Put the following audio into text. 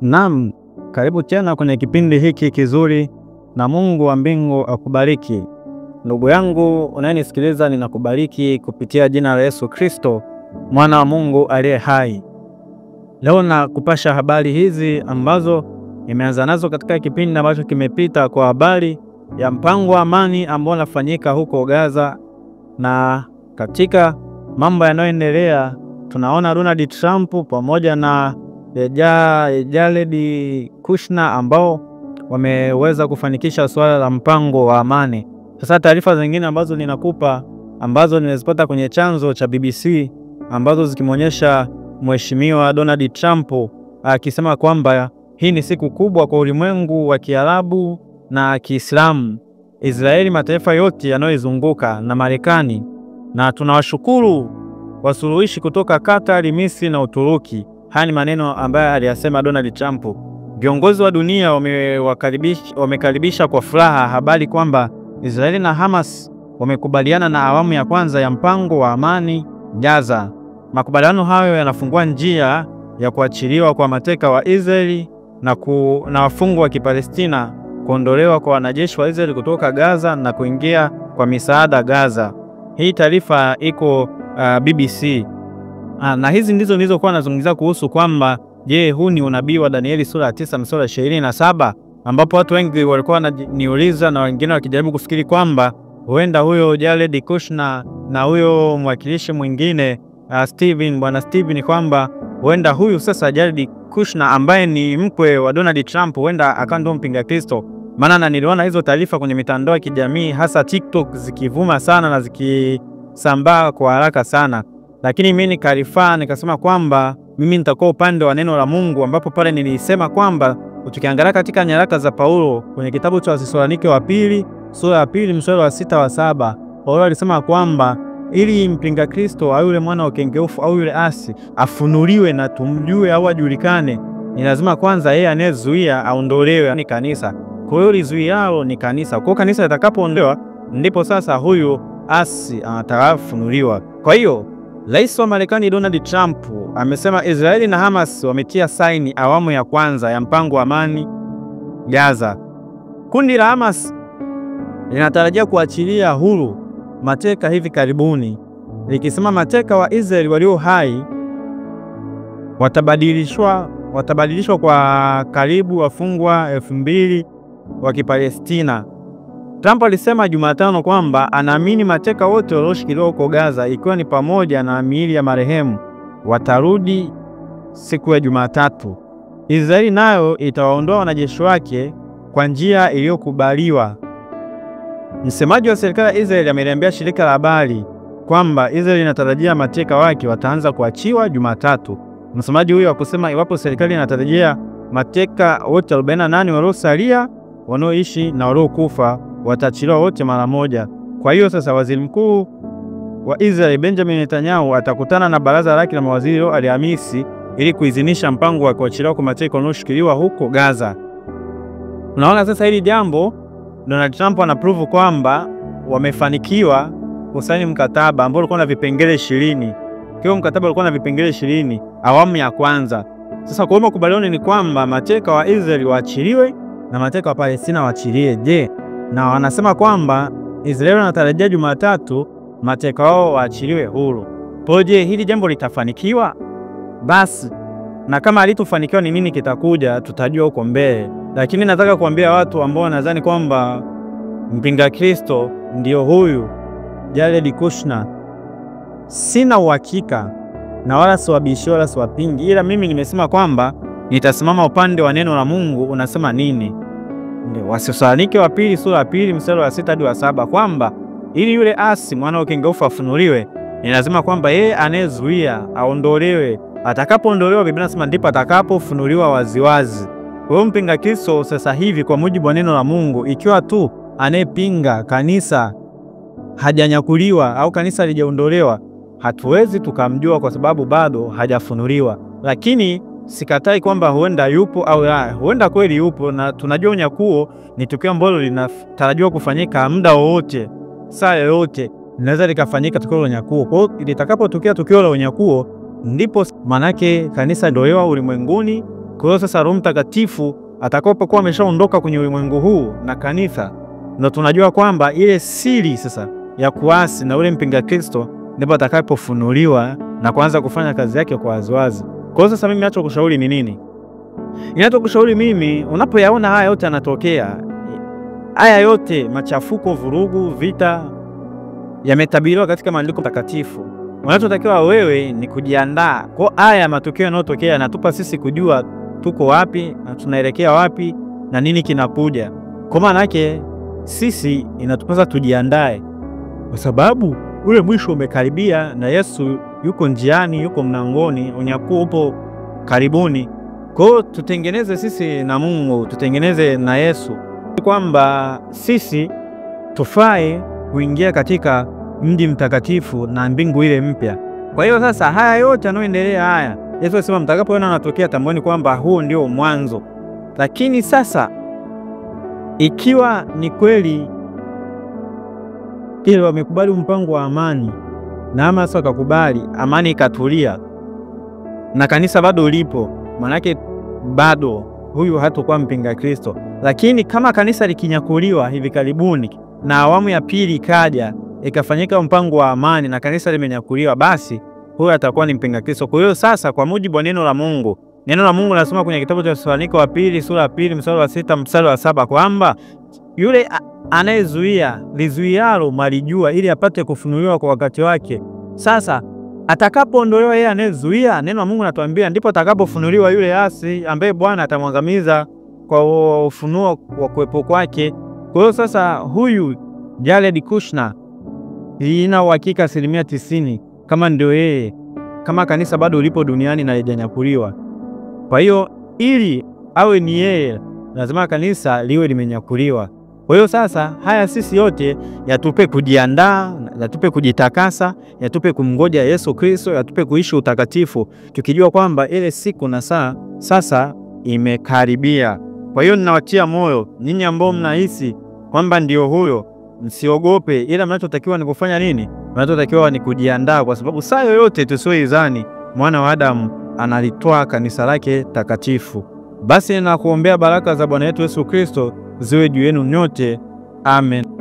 Naam, karibu tena kwenye kipindi hiki kizuri na Mungu wa mbingu akubariki. Ndugu yangu unayenisikiliza, ninakubariki kupitia jina la Yesu Kristo, mwana wa Mungu aliye hai. Leo nakupasha habari hizi ambazo nimeanza nazo katika kipindi ambacho kimepita, kwa habari ya mpango wa amani ambao unafanyika huko Gaza. Na katika mambo yanayoendelea, tunaona Donald Trump pamoja na Jared Kushner ambao wameweza kufanikisha swala la mpango wa amani. Sasa taarifa zingine ambazo ninakupa, ambazo nimezipata kwenye chanzo cha BBC, ambazo zikimuonyesha Mheshimiwa Donald Trump akisema kwamba hii ni siku kubwa kwa ulimwengu wa Kiarabu na Kiislamu, Israeli, mataifa yote yanayozunguka na Marekani, na tunawashukuru wasuluhishi kutoka Qatar, Misri na Uturuki. Haya ni maneno ambayo aliyasema Donald Trump. Viongozi wa dunia wamekaribisha kwa furaha habari kwamba Israeli na Hamas wamekubaliana na awamu ya kwanza ya mpango wa amani Gaza. Makubaliano hayo yanafungua njia ya kuachiliwa kwa mateka wa Israeli na wafungwa wa Kipalestina, kuondolewa kwa wanajeshi wa Israeli kutoka Gaza na kuingia kwa misaada Gaza. Hii taarifa iko BBC. Na hizi ndizo nilizokuwa nazungumzia kuhusu kwamba je, huu ni unabii wa Danieli sura ya 9 mstari wa 27, ambapo watu wengi walikuwa wananiuliza na wengine wakijaribu kufikiri kwamba huenda huyo Jared Kushner na huyo mwakilishi mwingine bwana Steven, kwamba huenda huyu sasa Jared Kushner ambaye ni mkwe wa Donald Trump huenda akawa ndio mpinga Kristo. Maana niliona hizo taarifa kwenye mitandao ya kijamii, hasa TikTok, zikivuma sana na zikisambaa kwa haraka sana. Lakini mimi nikasema kwamba mimi nitakuwa upande wa neno la Mungu, ambapo pale nilisema kwamba tukiangalia katika nyaraka za Paulo kwenye kitabu cha Wathesalonike wa pili sura ya 2 mstari wa 6 wa 7, Paulo alisema kwamba ili mpinga Kristo au yule mwana wa kengeufu au yule asi afunuliwe na tumjue au ajulikane, ni lazima kwanza yeye anayezuia aondolewe, ni kanisa. Kwa hiyo lizuialo ni kanisa. Kwa kanisa litakapoondolewa ndipo sasa huyu asi atafunuliwa. Kwa hiyo Rais wa Marekani Donald Trump amesema Israeli na Hamas wametia saini awamu ya kwanza ya mpango wa amani Gaza. Kundi la Hamas linatarajia kuachilia huru mateka hivi karibuni, likisema mateka wa Israeli walio hai watabadilishwa kwa karibu wafungwa 2000 wa Kipalestina. Trump alisema Jumatano kwamba anaamini mateka wote walioshikiliwa huko Gaza, ikiwa ni pamoja na miili ya marehemu, watarudi siku ya Jumatatu. Israeli nayo itawaondoa wanajeshi wake kwa njia iliyokubaliwa. Msemaji wa serikali ya Israeli ameliambia shirika la habari kwamba Israeli inatarajia mateka wake wataanza kuachiwa Jumatatu. Msemaji huyo akusema iwapo serikali inatarajia mateka wote 48 waliosalia, wanaoishi na waliokufa, wataachiliwa wote mara moja. Kwa hiyo sasa waziri mkuu wa Israeli Benjamin Netanyahu atakutana na baraza lake la mawaziri leo Alhamisi ili kuidhinisha mpango wa kuachiliwa kwa mateka wanaoshikiliwa huko Gaza. Unaona sasa hili jambo, Donald Trump anaprove kwamba wamefanikiwa kusaini mkataba ambao ulikuwa na vipengele 20. Kwa mkataba ulikuwa na vipengele 20 awamu ya kwanza. Sasa kwa makubaliano ni kwamba mateka wa Israeli waachiliwe na mateka wa Palestina waachilie. Je, na wanasema kwamba Israeli wanatarajia Jumatatu mateka wao waachiliwe huru. Je, hili jambo litafanikiwa? Basi, na kama halitofanikiwa ni nini kitakuja, tutajua huko mbele. Lakini nataka kuambia watu ambao wanadhani kwamba mpinga Kristo ndio huyu Jared Kushner, sina uhakika na wala siwabishi wala siwapingi, ila mimi nimesema kwamba nitasimama upande wa neno la Mungu unasema nini. Ndio Wathesalonike wa pili sura ya 2 mstari wa 6 hadi wa 7, kwamba ili yule asi mwana wa kengeufu afunuliwe, ni lazima kwamba yeye anayezuia aondolewe. Atakapoondolewa, Biblia inasema ndipo atakapofunuliwa waziwazi. Kwa hiyo mpinga Kristo sasa hivi, kwa mujibu wa neno la Mungu, ikiwa tu anayepinga kanisa hajanyakuliwa au kanisa halijaondolewa, hatuwezi tukamjua kwa sababu bado hajafunuliwa. Lakini sikatai kwamba huenda yupo au la, huenda kweli yupo, na tunajua unyakuo ni tukio ambalo linatarajiwa kufanyika muda wowote, saa yoyote. linaweza likafanyika tukio la unyakuo. Kwa hiyo litakapotokea tukio la unyakuo, ndipo manake kanisa ndio ulimwenguni. Kwa hiyo sasa Roho Mtakatifu atakapokuwa ameshaondoka kwenye ulimwengu huu na kanisa, ndio tunajua kwamba ile siri sasa ya kuasi na ule mpinga Kristo ndipo atakapofunuliwa na kuanza kufanya kazi yake kwa waziwazi. Kwa hiyo sasa mimi ninachokushauri ni nini? Ninachokushauri mimi, unapoyaona haya yote yanatokea, haya yote machafuko, vurugu, vita yametabiriwa katika maandiko matakatifu. Unachotakiwa wewe ni kujiandaa. Kwa haya matokeo yanayotokea yanatupa sisi kujua tuko wapi na tunaelekea wapi na nini kinakuja. Kwa maana yake sisi inatupasa tujiandae, kwa sababu ule mwisho umekaribia na Yesu yuko njiani, yuko mlangoni, unyakuo upo karibuni. Kwa hiyo tutengeneze sisi na Mungu, tutengeneze na Yesu, kwamba sisi tufae kuingia katika mji mtakatifu na mbingu ile mpya. Kwa hiyo sasa haya yote yanayoendelea haya, Yesu alisema mtakapoona yanatokea tambueni kwamba huu ndio mwanzo. Lakini sasa ikiwa ni kweli ile wamekubali mpango wa amani na ama sasa wakakubali amani ikatulia na kanisa bado lipo, manake bado huyu hatakuwa mpinga Kristo. Lakini kama kanisa likinyakuliwa hivi karibuni na awamu ya pili ikaja ikafanyika mpango wa amani na kanisa limenyakuliwa, basi huyu atakuwa ni mpinga Kristo. Kwa hiyo sasa, kwa mujibu wa neno la Mungu linasema kwenye kitabu cha Wathesalonike wa pili sura ya 2 mstari wa 6 mstari wa 7 kwamba yule anayezuia lizuialo malijua ili apate kufunuliwa kwa wakati wake. Sasa atakapoondolewa yeye anayezuia, neno la Mungu linatuambia ndipo atakapofunuliwa yule asi ambaye Bwana atamwangamiza kwa ufunuo wa kuwepo kwake. Kwa hiyo sasa huyu Jared Kushner ina uhakika 90% kama ndio yeye, kama kanisa bado lipo duniani na halijanyakuliwa. Kwa hiyo ili awe ni yeye, lazima kanisa liwe limenyakuliwa. Kwa hiyo sasa haya sisi yote yatupe kujiandaa, yatupe kujitakasa, yatupe kumngoja Yesu Kristo, yatupe kuishi utakatifu, tukijua kwamba ile siku na saa sasa imekaribia. Kwa hiyo ninawatia moyo ninyi ambao mnahisi kwamba ndio huyo, msiogope, ila mnachotakiwa ni kufanya nini? Mnachotakiwa ni kujiandaa, kwa sababu saa yoyote tusioizani mwana wa Adamu analitoa kanisa lake takatifu. Basi nakuombea baraka za Bwana wetu Yesu Kristo ziwe juu yenu nyote. Amen.